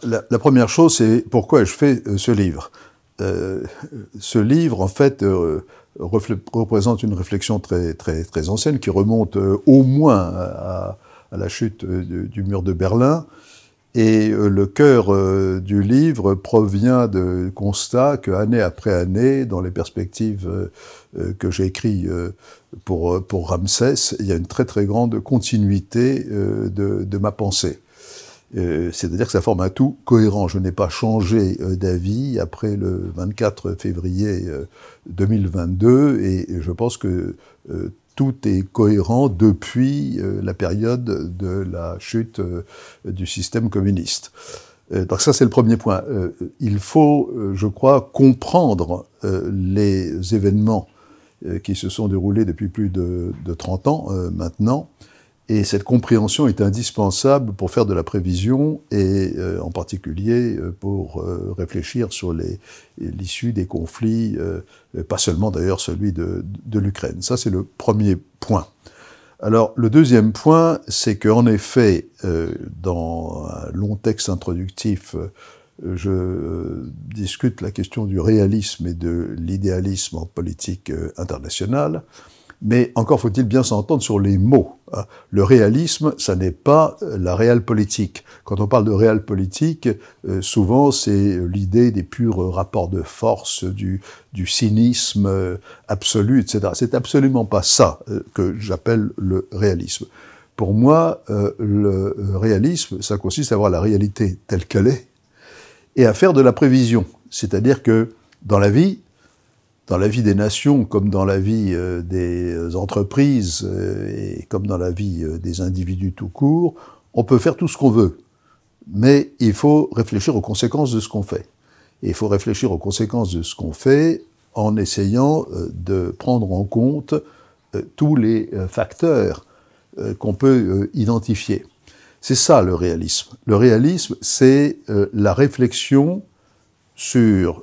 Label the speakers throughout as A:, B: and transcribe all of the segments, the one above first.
A: la première chose, c'est pourquoi je fais ce livre. Ce livre, en fait, représente une réflexion très ancienne qui remonte au moins à la chute du mur de Berlin. Et le cœur du livre provient de constats que, année après année, dans les perspectives que j'ai écrites pour Ramsès, il y a une très grande continuité de ma pensée. C'est-à-dire que ça forme un tout cohérent. Je n'ai pas changé d'avis après le 24 février 2022 et je pense que tout est cohérent depuis la période de la chute du système communiste. Donc ça, c'est le premier point. Il faut, je crois, comprendre les événements qui se sont déroulés depuis plus de 30 ans maintenant. Et cette compréhension est indispensable pour faire de la prévision et en particulier pour réfléchir sur l'issue des conflits, pas seulement d'ailleurs celui de l'Ukraine. Ça, c'est le premier point. Alors, le deuxième point, c'est qu'en effet, dans un long texte introductif, je discute la question du réalisme et de l'idéalisme en politique internationale. Mais encore faut-il bien s'entendre sur les mots. Le réalisme, ça n'est pas la réelle politique. Quand on parle de réelle politique, souvent c'est l'idée des purs rapports de force, du cynisme absolu, etc. C'est absolument pas ça que j'appelle le réalisme. Pour moi, le réalisme, ça consiste à voir la réalité telle qu'elle est et à faire de la prévision. C'est-à-dire que dans la vie des nations, comme dans la vie des entreprises et comme dans la vie des individus tout court, on peut faire tout ce qu'on veut. Mais il faut réfléchir aux conséquences de ce qu'on fait. Et il faut réfléchir aux conséquences de ce qu'on fait en essayant de prendre en compte tous les facteurs qu'on peut identifier. C'est ça le réalisme. Le réalisme, c'est la réflexion sur,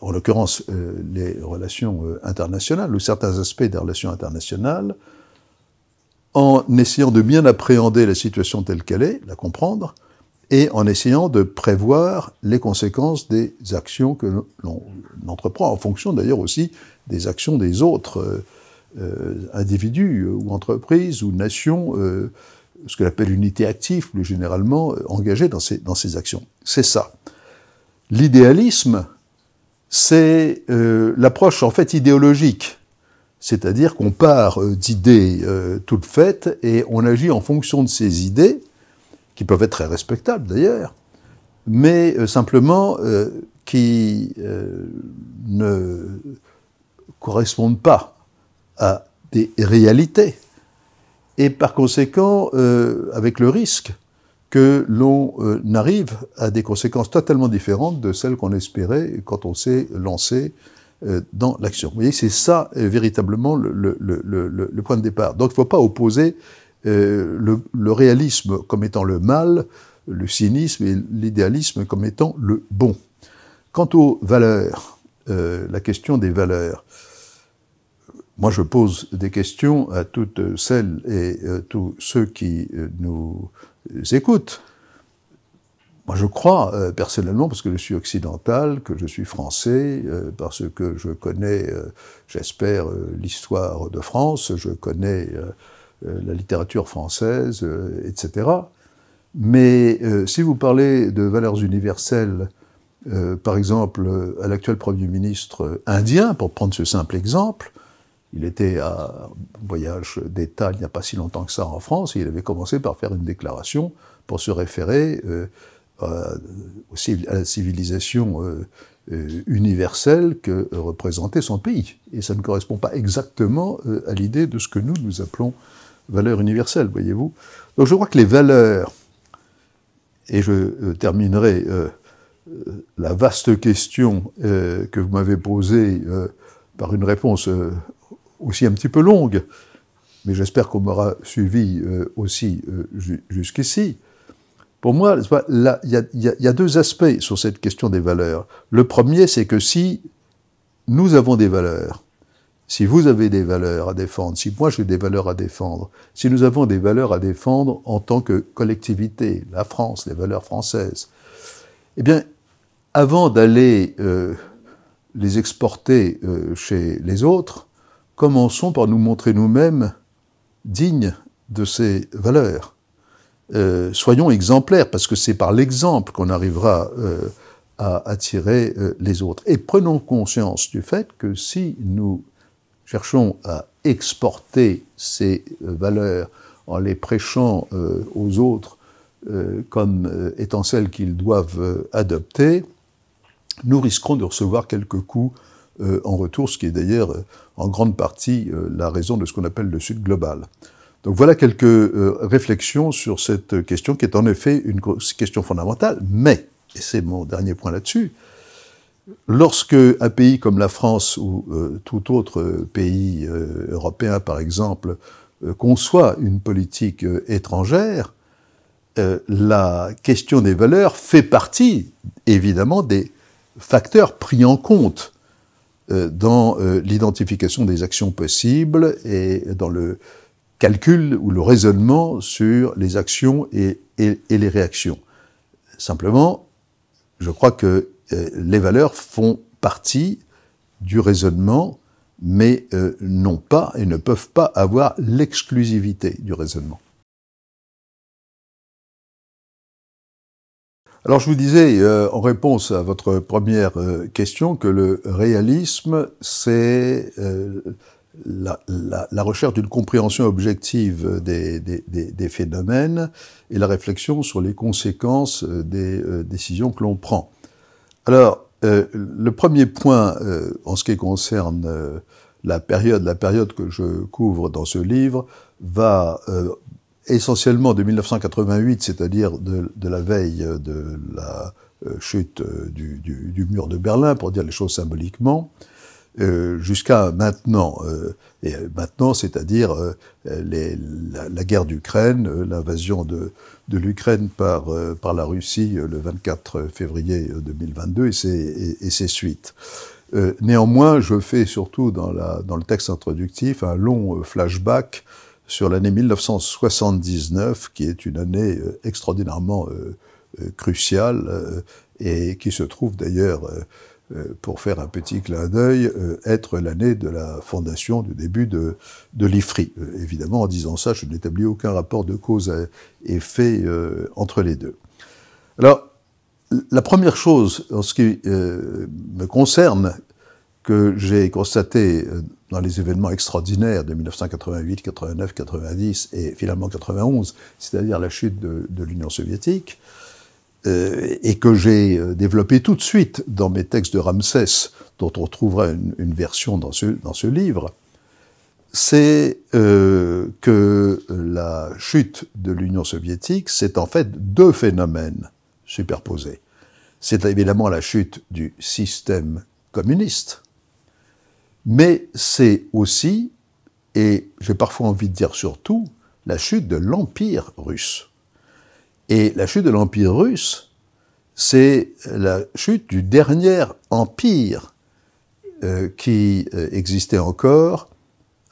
A: en l'occurrence, les relations internationales, ou certains aspects des relations internationales, en essayant de bien appréhender la situation telle qu'elle est, la comprendre, et en essayant de prévoir les conséquences des actions que l'on entreprend, en fonction d'ailleurs aussi des actions des autres individus, ou entreprises, ou nations, ce que l'on appelle unité active, plus généralement engagée dans ces actions. C'est ça. L'idéalisme, c'est l'approche en fait idéologique, c'est-à-dire qu'on part d'idées toutes faites et on agit en fonction de ces idées, qui peuvent être très respectables d'ailleurs, mais simplement qui ne correspondent pas à des réalités, et par conséquent avec le risque que l'on arrive à des conséquences totalement différentes de celles qu'on espérait quand on s'est lancé dans l'action. Vous voyez, c'est ça véritablement le point de départ. Donc il ne faut pas opposer le réalisme comme étant le mal, le cynisme et l'idéalisme comme étant le bon. Quant aux valeurs, la question des valeurs, moi je pose des questions à toutes celles et tous ceux qui nous écoutent. Moi je crois personnellement, parce que je suis occidental, que je suis français, parce que je connais, j'espère, l'histoire de France, je connais la littérature française, etc. Mais si vous parlez de valeurs universelles, par exemple à l'actuel Premier ministre indien, pour prendre ce simple exemple, il était à un voyage d'État il n'y a pas si longtemps que ça en France, et il avait commencé par faire une déclaration pour se référer à la civilisation universelle que représentait son pays. Et ça ne correspond pas exactement à l'idée de ce que nous appelons valeurs universelles, voyez-vous. Donc je crois que les valeurs, et je terminerai la vaste question que vous m'avez posée par une réponse aussi un petit peu longue, mais j'espère qu'on m'aura suivi aussi jusqu'ici. Pour moi, il y a deux aspects sur cette question des valeurs. Le premier, c'est que si nous avons des valeurs, si vous avez des valeurs à défendre, si moi j'ai des valeurs à défendre, si nous avons des valeurs à défendre en tant que collectivité, la France, les valeurs françaises, Eh bien, avant d'aller les exporter chez les autres, commençons par nous montrer nous-mêmes dignes de ces valeurs. Soyons exemplaires, parce que c'est par l'exemple qu'on arrivera à attirer les autres. Et prenons conscience du fait que si nous cherchons à exporter ces valeurs en les prêchant aux autres comme étant celles qu'ils doivent adopter, nous risquerons de recevoir quelques coups en retour, ce qui est d'ailleurs en grande partie la raison de ce qu'on appelle le Sud global. Donc voilà quelques réflexions sur cette question qui est en effet une question fondamentale, mais, et c'est mon dernier point là-dessus, lorsque un pays comme la France ou tout autre pays européen par exemple conçoit une politique étrangère, la question des valeurs fait partie évidemment des facteurs pris en compte dans l'identification des actions possibles et dans le calcul ou le raisonnement sur les actions et les réactions. Simplement, je crois que les valeurs font partie du raisonnement, mais non pas et ne peuvent pas avoir l'exclusivité du raisonnement. Alors je vous disais, en réponse à votre première question, que le réalisme, c'est la recherche d'une compréhension objective des phénomènes et la réflexion sur les conséquences des décisions que l'on prend. Alors, le premier point, en ce qui concerne la période que je couvre dans ce livre, va essentiellement de 1988, c'est-à-dire de la veille de la chute du mur de Berlin, pour dire les choses symboliquement, jusqu'à maintenant. Et maintenant, c'est-à-dire la guerre d'Ukraine, l'invasion de l'Ukraine par la Russie le 24 février 2022 et ses suites. Néanmoins, je fais surtout dans le texte introductif un long flashback sur l'année 1979, qui est une année extraordinairement cruciale et qui se trouve d'ailleurs, pour faire un petit clin d'œil, être l'année de la fondation, du début de l'IFRI. Évidemment, en disant ça, je n'établis aucun rapport de cause à effet entre les deux. Alors, la première chose, en ce qui me concerne, que j'ai constaté dans les événements extraordinaires de 1988, 89, 90 et finalement 91, c'est-à-dire la chute de l'Union soviétique, et que j'ai développé tout de suite dans mes textes de Ramsès, dont on trouvera une version dans ce livre, c'est que la chute de l'Union soviétique, c'est en fait deux phénomènes superposés. C'est évidemment la chute du système communiste, mais c'est aussi, et j'ai parfois envie de dire surtout, la chute de l'Empire russe. Et la chute de l'Empire russe, c'est la chute du dernier empire qui existait encore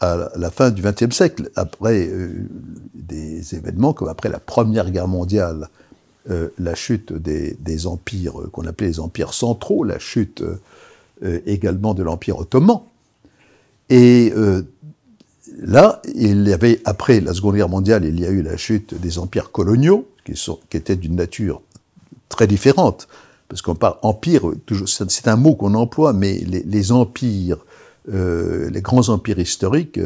A: à la fin du XXe siècle, après des événements comme après la Première Guerre mondiale, la chute des empires qu'on appelait les empires centraux, la chute également de l'Empire ottoman. Et là, il y avait, après la Seconde Guerre mondiale, il y a eu la chute des empires coloniaux, qui étaient d'une nature très différente, parce qu'on parle empire, c'est un mot qu'on emploie, mais les empires, les grands empires historiques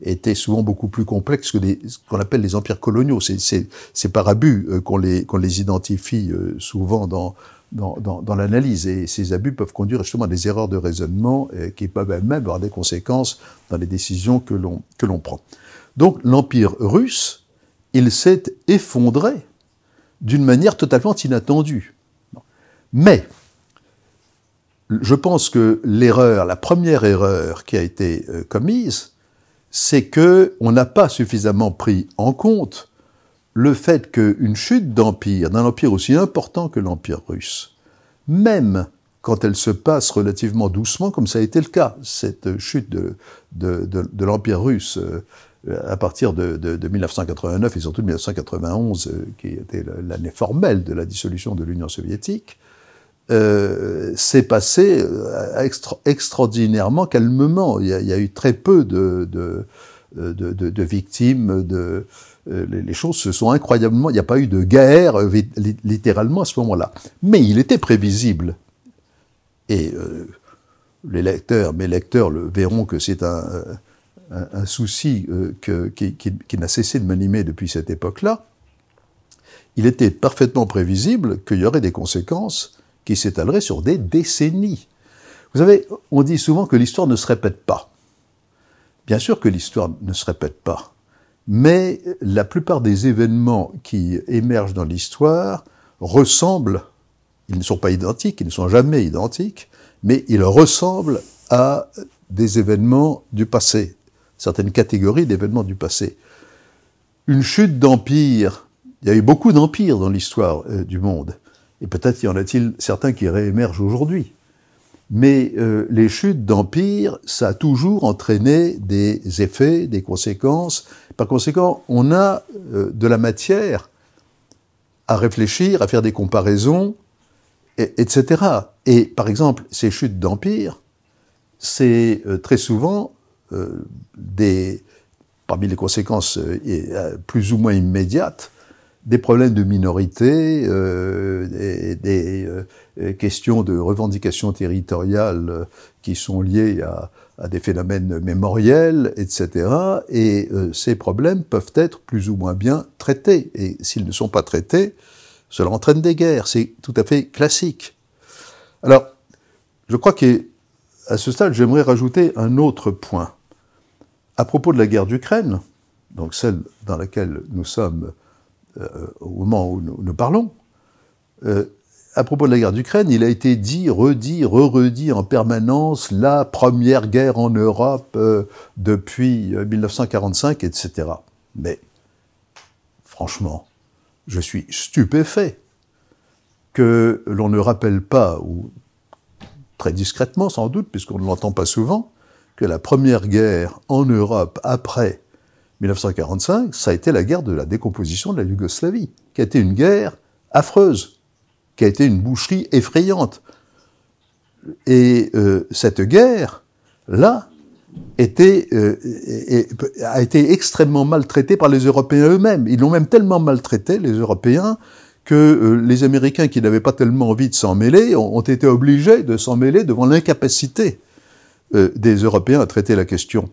A: étaient souvent beaucoup plus complexes que ce qu'on appelle les empires coloniaux. C'est par abus qu'on les identifie souvent dans l'analyse, et ces abus peuvent conduire justement à des erreurs de raisonnement qui peuvent même avoir des conséquences dans les décisions que l'on prend. Donc l'Empire russe, il s'est effondré d'une manière totalement inattendue. Mais je pense que la première erreur qui a été commise, c'est qu'on n'a pas suffisamment pris en compte le fait qu'une chute d'empire, d'un empire aussi important que l'Empire russe, même quand elle se passe relativement doucement, comme ça a été le cas, cette chute de l'Empire russe à partir de 1989 et surtout de 1991, qui était l'année formelle de la dissolution de l'Union soviétique, s'est passé extraordinairement calmement. Il y a eu très peu de victimes, les choses se sont incroyablement... Il n'y a pas eu de guerre, littéralement, à ce moment-là. Mais il était prévisible. Et mes lecteurs verront que c'est un souci qui n'a cessé de m'animer depuis cette époque-là. Il était parfaitement prévisible qu'il y aurait des conséquences qui s'étaleraient sur des décennies. Vous savez, on dit souvent que l'histoire ne se répète pas. Bien sûr que l'histoire ne se répète pas, mais la plupart des événements qui émergent dans l'histoire ressemblent, ils ne sont pas identiques, ils ne sont jamais identiques, mais ils ressemblent à des événements du passé, certaines catégories d'événements du passé. Une chute d'empire, il y a eu beaucoup d'empires dans l'histoire du monde, et peut-être y en a-t-il certains qui réémergent aujourd'hui. Mais les chutes d'empire, ça a toujours entraîné des effets, des conséquences. Par conséquent, on a de la matière à réfléchir, à faire des comparaisons, etc. Et par exemple, ces chutes d'empire, c'est très souvent parmi les conséquences plus ou moins immédiates, des problèmes de minorité, des questions de revendication territoriale qui sont liées à des phénomènes mémoriels, etc. Et ces problèmes peuvent être plus ou moins bien traités. Et s'ils ne sont pas traités, cela entraîne des guerres. C'est tout à fait classique. Alors, je crois qu'à ce stade, j'aimerais rajouter un autre point. À propos de la guerre d'Ukraine, donc celle dans laquelle nous sommes au moment où nous parlons, à propos de la guerre d'Ukraine, il a été dit, redit, redit en permanence, la première guerre en Europe depuis 1945, etc. Mais, franchement, je suis stupéfait que l'on ne rappelle pas, ou très discrètement sans doute, puisqu'on ne l'entend pas souvent, que la première guerre en Europe après 1945, ça a été la guerre de la décomposition de la Yougoslavie, qui a été une guerre affreuse, qui a été une boucherie effrayante. Et cette guerre-là a été extrêmement maltraitée par les Européens eux-mêmes. Ils l'ont même tellement maltraitée, les Européens, que les Américains, qui n'avaient pas tellement envie de s'en mêler, ont été obligés de s'en mêler devant l'incapacité des Européens à traiter la question.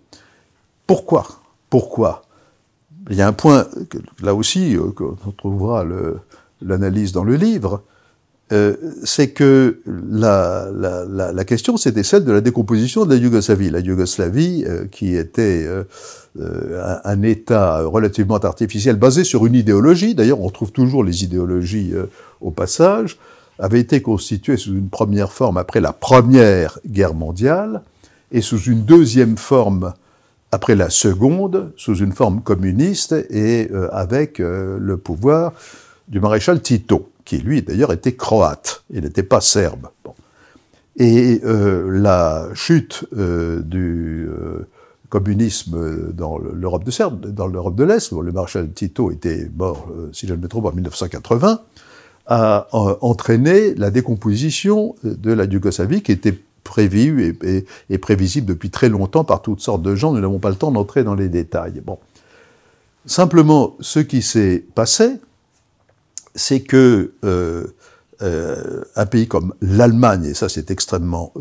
A: Pourquoi ? Il y a un point, là aussi, on trouvera l'analyse dans le livre, c'est que la question, c'était celle de la décomposition de la Yougoslavie. La Yougoslavie, qui était un État relativement artificiel, basé sur une idéologie, d'ailleurs on retrouve toujours les idéologies au passage, avait été constituée sous une première forme après la Première Guerre mondiale, et sous une deuxième forme après la seconde, sous une forme communiste et avec le pouvoir du maréchal Tito, qui lui d'ailleurs était croate, il n'était pas serbe. Bon. Et la chute du communisme dans l'Europe de l'Est, où le maréchal Tito était mort, si je ne me trompe, en 1980, a entraîné la décomposition de la Yougoslavie, qui était prévu et prévisible depuis très longtemps par toutes sortes de gens. Nous n'avons pas le temps d'entrer dans les détails. Bon. Simplement, ce qui s'est passé, c'est que un pays comme l'Allemagne, et ça c'est extrêmement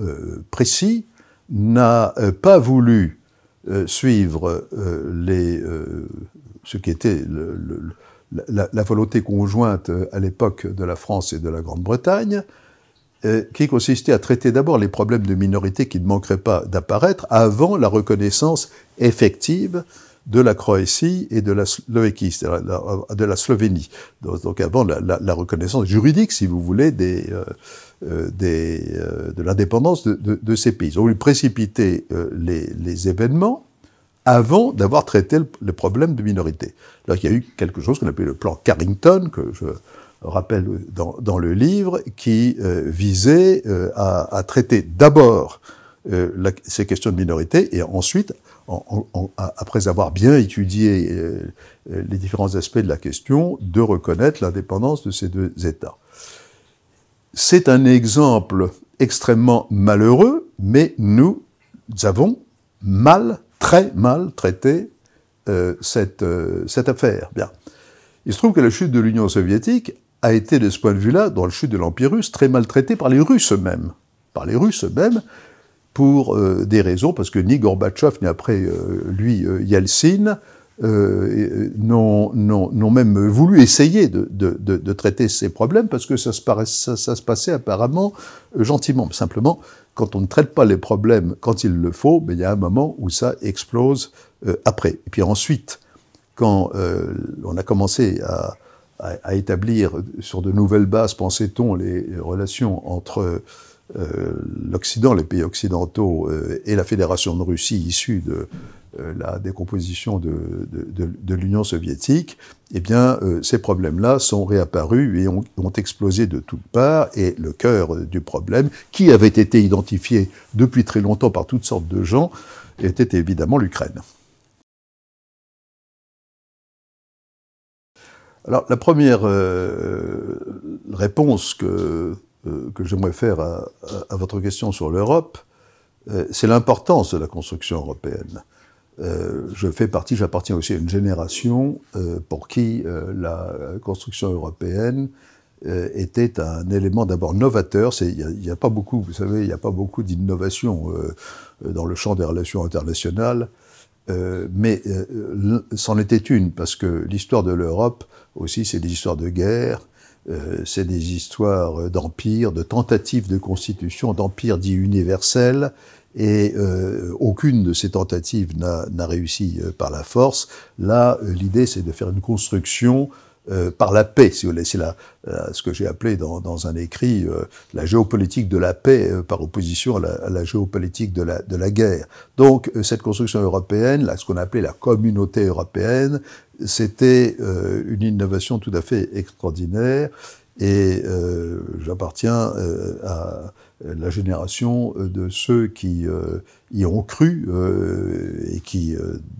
A: précis, n'a pas voulu suivre ce qui était la volonté conjointe à l'époque de la France et de la Grande-Bretagne, qui consistait à traiter d'abord les problèmes de minorité qui ne manqueraient pas d'apparaître avant la reconnaissance effective de la Croatie et de la Slovénie, de la Slovénie. Donc avant la reconnaissance juridique, si vous voulez, de l'indépendance de ces pays. Ils ont voulu précipiter les événements avant d'avoir traité le problème de minorité. Donc il y a eu quelque chose qu'on appelait le plan Carrington, que je rappelle dans le livre, qui visait à traiter d'abord ces questions de minorité, et ensuite, après avoir bien étudié les différents aspects de la question, de reconnaître l'indépendance de ces deux États. C'est un exemple extrêmement malheureux, mais nous avons très mal traité cette affaire. Bien. Il se trouve que la chute de l'Union soviétique a été, de ce point de vue-là, dans la chute de l'Empire russe, très mal traitée par les Russes eux-mêmes. Par les Russes eux-mêmes, pour des raisons, parce que ni Gorbatchev, ni après lui, Yeltsin, n'ont même voulu essayer de traiter ces problèmes, parce que ça se passait apparemment gentiment. Simplement, quand on ne traite pas les problèmes quand il le faut, il y a un moment où ça explose après. Et puis ensuite, quand on a commencé à établir sur de nouvelles bases, pensait-on, les relations entre l'Occident, les pays occidentaux et la Fédération de Russie issue de la décomposition de l'Union soviétique, eh bien, ces problèmes-là sont réapparus et ont explosé de toutes parts, et le cœur du problème, qui avait été identifié depuis très longtemps par toutes sortes de gens, était évidemment l'Ukraine. Alors, la première réponse que j'aimerais faire à votre question sur l'Europe, c'est l'importance de la construction européenne. J'appartiens aussi à une génération pour qui la construction européenne était un élément d'abord novateur. Il y a pas beaucoup, vous savez, il n'y a pas beaucoup d'innovation dans le champ des relations internationales, mais c'en était une, parce que l'histoire de l'Europe aussi, c'est des histoires de guerre, c'est des histoires d'empire, de tentatives de constitution, d'empire dit universel, et aucune de ces tentatives n'a réussi par la force. Là, l'idée, c'est de faire une construction par la paix, si vous voulez. C'est ce que j'ai appelé dans un écrit la géopolitique de la paix par opposition à la géopolitique de la guerre. Donc, cette construction européenne, là, ce qu'on appelait la communauté européenne, c'était une innovation tout à fait extraordinaire, et j'appartiens à la génération de ceux qui y ont cru et qui,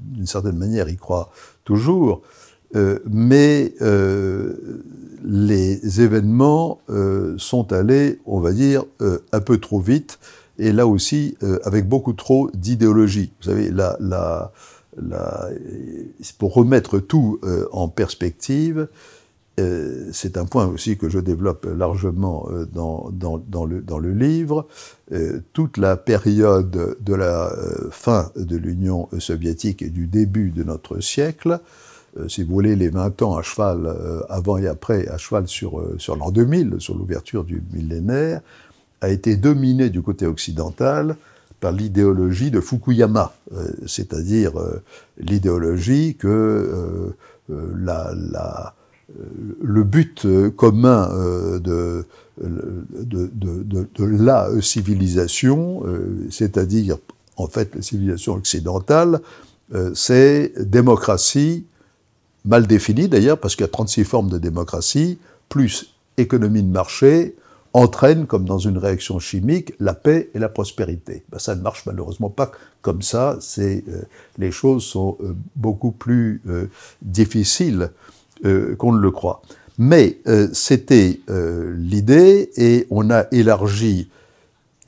A: d'une certaine manière, y croient toujours. Mais les événements sont allés, on va dire, un peu trop vite, et là aussi avec beaucoup trop d'idéologie. Vous savez, pour remettre tout en perspective, c'est un point aussi que je développe largement dans le livre. Toute la période de la fin de l'Union soviétique et du début de notre siècle, si vous voulez, les 20 ans à cheval, avant et après, à cheval sur l'an 2000, sur l'ouverture du millénaire, a été dominée du côté occidental par l'idéologie de Fukuyama, c'est-à-dire l'idéologie que le but commun de la civilisation, c'est-à-dire en fait la civilisation occidentale, c'est démocratie, mal définie d'ailleurs, parce qu'il y a 36 formes de démocratie, plus économie de marché, entraîne, comme dans une réaction chimique, la paix et la prospérité. Ben, ça ne marche malheureusement pas comme ça, les choses sont beaucoup plus difficiles qu'on ne le croit. Mais c'était l'idée, et on a élargi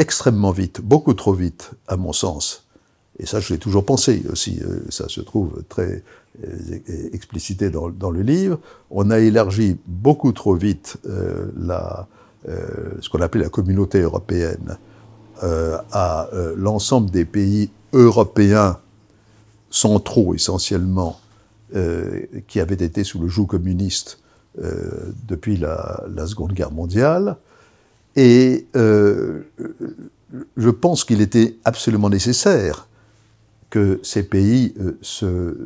A: extrêmement vite, beaucoup trop vite, à mon sens. Et ça, je l'ai toujours pensé aussi, ça se trouve très explicité dans le livre. On a élargi beaucoup trop vite ce qu'on appelait la communauté européenne à l'ensemble des pays européens centraux, essentiellement, qui avaient été sous le joug communiste depuis la Seconde Guerre mondiale. Et je pense qu'il était absolument nécessaire que ces pays se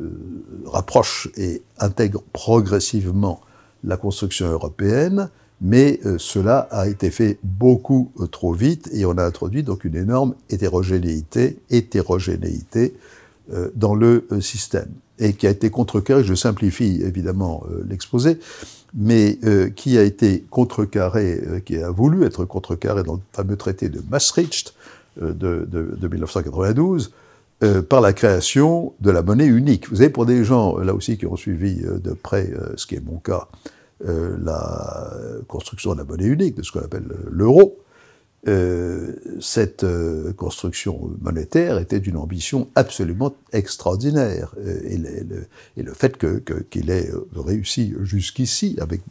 A: rapprochent et intègrent progressivement la construction européenne, mais cela a été fait beaucoup trop vite, et on a introduit donc une énorme hétérogénéité dans le système, et qui a été contrecarrée, je simplifie évidemment l'exposé, mais qui a été contrecarré, qui a voulu être contrecarré dans le fameux traité de Maastricht, de 1992, par la création de la monnaie unique. Vous savez, pour des gens, là aussi, qui ont suivi de près, ce qui est mon cas, la construction de la monnaie unique, de ce qu'on appelle l'euro, cette construction monétaire était d'une ambition absolument extraordinaire. Et le fait qu'il ait réussi jusqu'ici, avec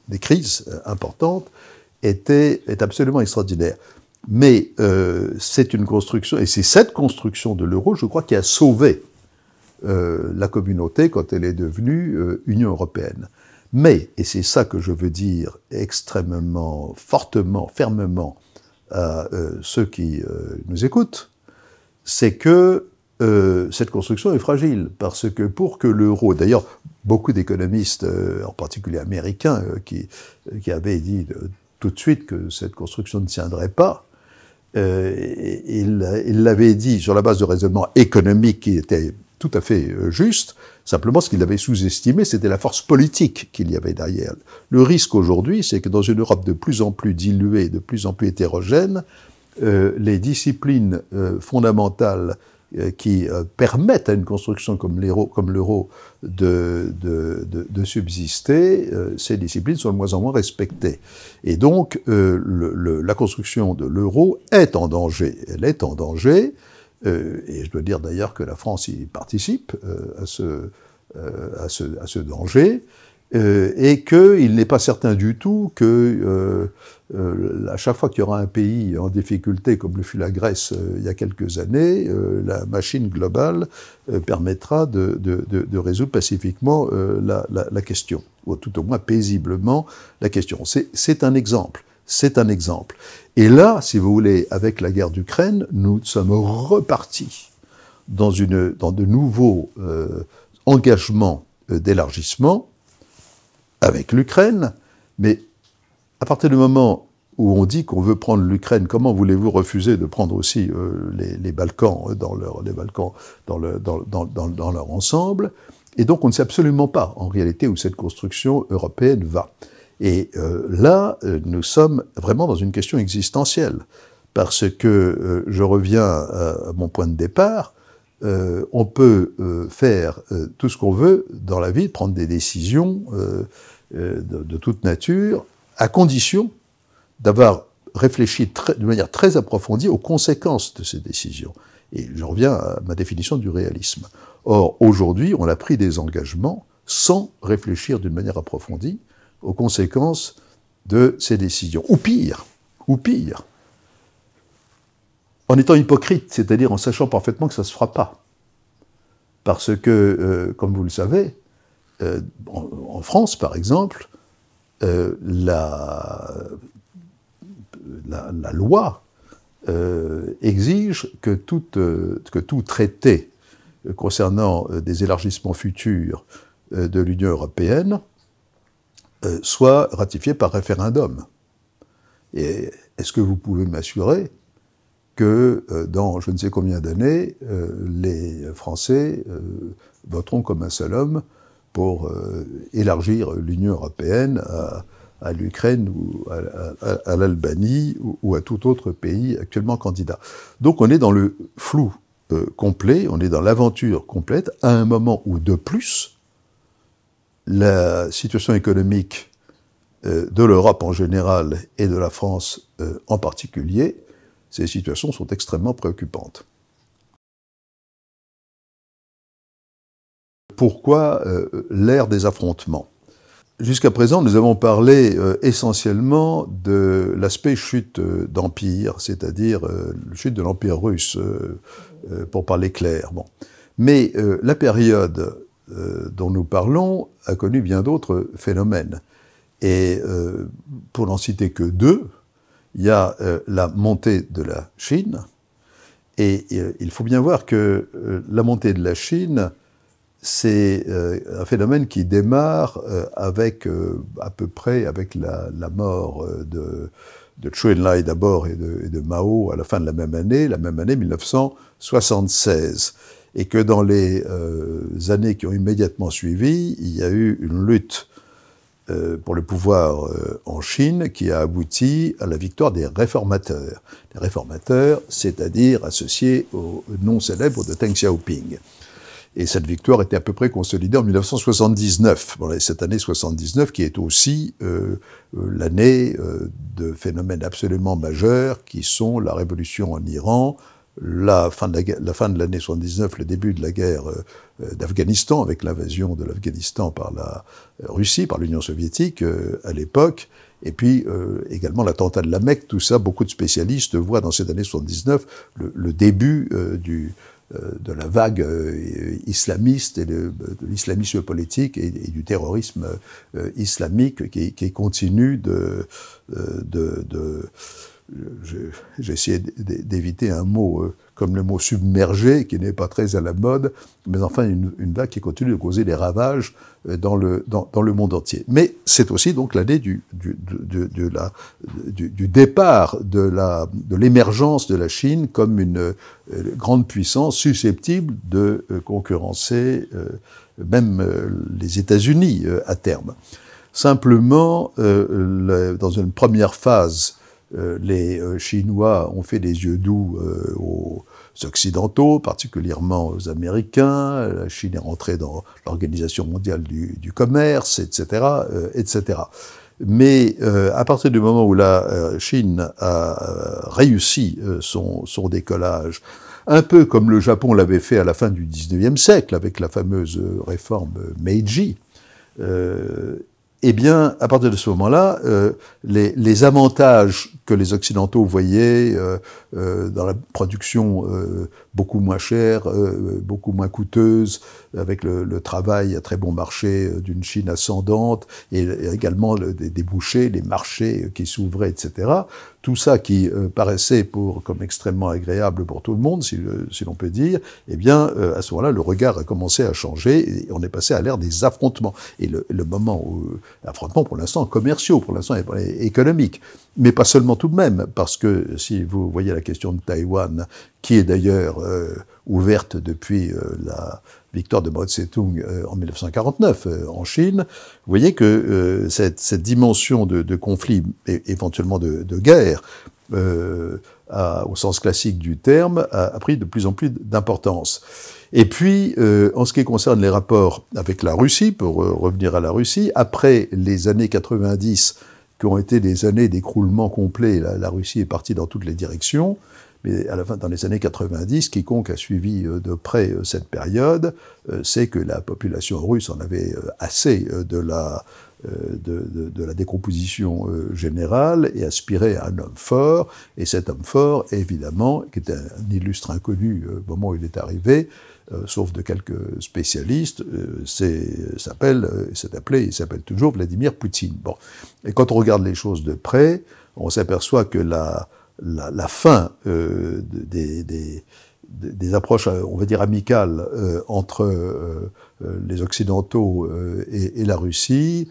A: des crises importantes, est absolument extraordinaire. Mais c'est une construction, et c'est cette construction de l'euro, je crois, qui a sauvé la communauté quand elle est devenue Union européenne. Mais, et c'est ça que je veux dire extrêmement fortement, fermement à ceux qui nous écoutent, c'est que cette construction est fragile, parce que pour que l'euro, d'ailleurs beaucoup d'économistes, en particulier américains, qui avaient dit tout de suite que cette construction ne tiendrait pas, il l'avait dit sur la base de raisonnements économiques qui étaient tout à fait juste, simplement ce qu'il avait sous-estimé, c'était la force politique qu'il y avait derrière. Le risque aujourd'hui, c'est que dans une Europe de plus en plus diluée, de plus en plus hétérogène, les disciplines fondamentales qui permettent à une construction comme l'euro de subsister, ces disciplines sont de moins en moins respectées. Et donc, la construction de l'euro est en danger. Elle est en danger. Et je dois dire d'ailleurs que la France y participe à ce danger, et qu'il n'est pas certain du tout que à chaque fois qu'il y aura un pays en difficulté, comme le fut la Grèce il y a quelques années, la machine globale permettra de résoudre pacifiquement la question, ou tout au moins paisiblement la question. C'est un exemple. C'est un exemple. Et là, si vous voulez, avec la guerre d'Ukraine, nous sommes repartis dans de nouveaux engagements d'élargissement avec l'Ukraine, mais à partir du moment où on dit qu'on veut prendre l'Ukraine, comment voulez-vous refuser de prendre aussi les Balkans dans leur ensemble? Et donc on ne sait absolument pas, en réalité, où cette construction européenne va. Et là, nous sommes vraiment dans une question existentielle, parce que je reviens à mon point de départ. On peut faire tout ce qu'on veut dans la vie, prendre des décisions de toute nature, à condition d'avoir réfléchi de manière très approfondie aux conséquences de ces décisions. Et je reviens à ma définition du réalisme. Or, aujourd'hui, on a pris des engagements sans réfléchir d'une manière approfondie aux conséquences de ces décisions. Ou pire, en étant hypocrite, c'est-à-dire en sachant parfaitement que ça ne se fera pas. Parce que, comme vous le savez, en France, par exemple, la loi exige que tout traité concernant des élargissements futurs de l'Union européenne soit ratifié par référendum. Et est-ce que vous pouvez m'assurer que dans je ne sais combien d'années, les Français voteront comme un seul homme pour élargir l'Union européenne à l'Ukraine ou à l'Albanie ou à tout autre pays actuellement candidat? Donc on est dans le flou complet, on est dans l'aventure complète, à un moment où, de plus, la situation économique de l'Europe en général et de la France en particulier, ces situations sont extrêmement préoccupantes. Pourquoi l'ère des affrontements? Jusqu'à présent, nous avons parlé essentiellement de l'aspect chute d'empire, c'est-à-dire chute de l'empire russe, pour parler clair. Bon. Mais la période dont nous parlons a connu bien d'autres phénomènes. Et pour n'en citer que deux, il y a la montée de la Chine, et il faut bien voir que la montée de la Chine, c'est un phénomène qui démarre avec à peu près avec la mort de Zhou Enlai d'abord et de Mao à la fin de la même année 1976. Et que dans les années qui ont immédiatement suivi, il y a eu une lutte pour le pouvoir en Chine, qui a abouti à la victoire des réformateurs. Les réformateurs, c'est-à-dire associés au nom célèbre de Deng Xiaoping. Et cette victoire était à peu près consolidée en 1979. Bon, cette année 79 qui est aussi l'année de phénomènes absolument majeurs qui sont la révolution en Iran, la fin de l'année 79, le début de la guerre d'Afghanistan, avec l'invasion de l'Afghanistan par la Russie, par l'Union soviétique à l'époque, et puis également l'attentat de la Mecque. Tout ça, beaucoup de spécialistes voient dans cette année 79 le début de la vague islamiste et de l'islamisme politique et du terrorisme islamique qui continue j'ai essayé d'éviter un mot comme le mot submergé, qui n'est pas très à la mode, mais enfin une vague qui continue de causer des ravages dans le monde entier. Mais c'est aussi donc l'année du départ de l'émergence de la Chine comme une grande puissance susceptible de concurrencer même les États-Unis à terme. Simplement, dans une première phase, les Chinois ont fait des yeux doux aux Occidentaux, particulièrement aux Américains. La Chine est rentrée dans l'Organisation mondiale du commerce, etc., etc. Mais à partir du moment où la Chine a réussi son décollage, un peu comme le Japon l'avait fait à la fin du XIXe siècle, avec la fameuse réforme Meiji, eh bien, à partir de ce moment-là, les avantages que les Occidentaux voyaient dans la production beaucoup moins chère, beaucoup moins coûteuse, avec le travail à très bon marché d'une Chine ascendante, et également des débouchés, les marchés qui s'ouvraient, etc. Tout ça qui paraissait comme extrêmement agréable pour tout le monde, si l'on peut dire, eh bien, à ce moment-là, le regard a commencé à changer, et on est passé à l'ère des affrontements. Et le moment où affrontements, pour l'instant, commerciaux, pour l'instant, économiques. Mais pas seulement tout de même, parce que si vous voyez la question de Taïwan, qui est d'ailleurs ouverte depuis la victoire de Mao Tse-tung en 1949 en Chine, vous voyez que cette dimension de conflit, et éventuellement de guerre, au sens classique du terme, a pris de plus en plus d'importance. Et puis, en ce qui concerne les rapports avec la Russie, pour revenir à la Russie, après les années 90, qui ont été des années d'écroulement complet, la Russie est partie dans toutes les directions, mais à la fin, dans les années 90, quiconque a suivi de près cette période sait que la population russe en avait assez de la décomposition générale et aspirait à un homme fort. Et cet homme fort, évidemment, qui était un illustre inconnu au moment où il est arrivé, sauf de quelques spécialistes, il s'appelle toujours Vladimir Poutine. Bon. Et quand on regarde les choses de près, on s'aperçoit que la fin des approches, on va dire, amicales entre les Occidentaux et la Russie,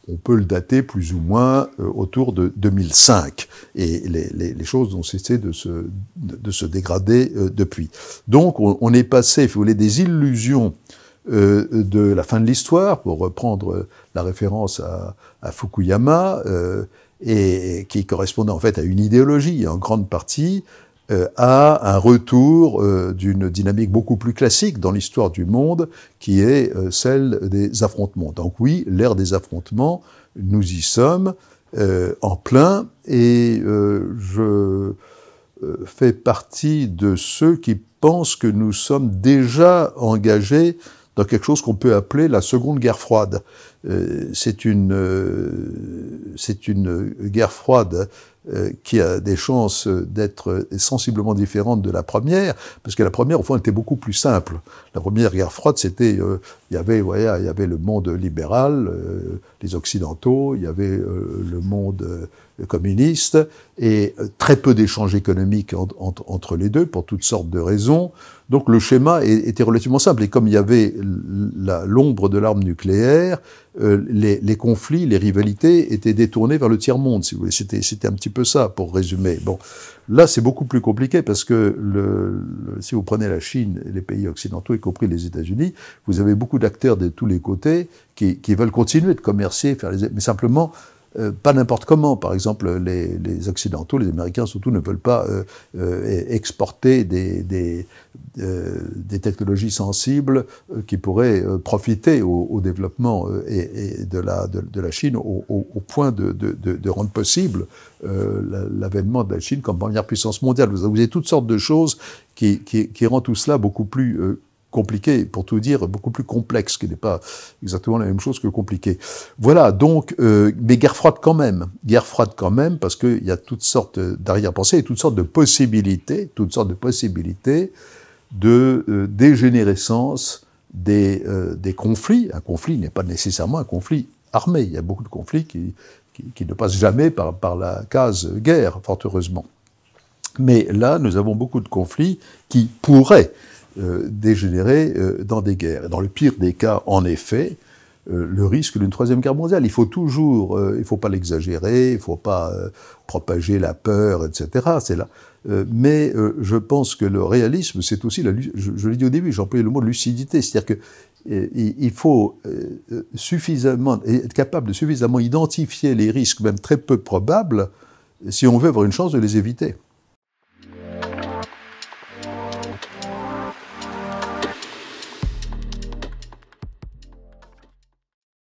A: on peut le dater plus ou moins autour de 2005. Et les choses ont cessé de se dégrader depuis. Donc on est passé, si vous voulez, des illusions de la fin de l'histoire, pour reprendre la référence à Fukuyama, et qui correspondait en fait à une idéologie en grande partie, à un retour d'une dynamique beaucoup plus classique dans l'histoire du monde, qui est celle des affrontements. Donc oui, l'ère des affrontements, nous y sommes en plein, et je fais partie de ceux qui pensent que nous sommes déjà engagés dans quelque chose qu'on peut appeler la Seconde Guerre froide. C'est une guerre froide qui a des chances d'être sensiblement différente de la première, parce que la première, au fond, était beaucoup plus simple. La première guerre froide, c'était, il y avait le monde libéral, les Occidentaux, il y avait le monde communiste, et très peu d'échanges économiques entre les deux, pour toutes sortes de raisons. Donc le schéma était relativement simple, et comme il y avait l'ombre de l'arme nucléaire, les conflits, les rivalités étaient détournés vers le tiers-monde, si vous voulez. C'était un petit peu ça, pour résumer. Bon, Là, c'est beaucoup plus compliqué parce que si vous prenez la Chine et les pays occidentaux, y compris les États-Unis, vous avez beaucoup d'acteurs de tous les côtés qui veulent continuer de commercer, mais simplement pas n'importe comment. Par exemple, les Occidentaux, les Américains surtout, ne veulent pas exporter des technologies sensibles qui pourraient profiter au développement de la Chine au point de rendre possible l'avènement de la Chine comme première puissance mondiale. Vous avez toutes sortes de choses qui rendent tout cela beaucoup plus compliqué, pour tout dire, beaucoup plus complexe, qui n'est pas exactement la même chose que compliqué. Voilà, donc, mais guerre froide quand même, parce qu'il y a toutes sortes d'arrière-pensées et toutes sortes de possibilités de dégénérescence des conflits. Un conflit n'est pas nécessairement un conflit armé. Il y a beaucoup de conflits qui ne passent jamais par la case guerre, fort heureusement. Mais là, nous avons beaucoup de conflits qui pourraient dégénérer dans des guerres. Et dans le pire des cas, en effet, le risque d'une troisième guerre mondiale. Il faut toujours, il faut pas l'exagérer, il faut pas propager la peur, etc. C'est là. Mais je pense que le réalisme, c'est aussi je l'ai dit au début, j'ai employé le mot de lucidité, c'est-à-dire que il faut suffisamment être capable de suffisamment identifier les risques, même très peu probables, si on veut avoir une chance de les éviter.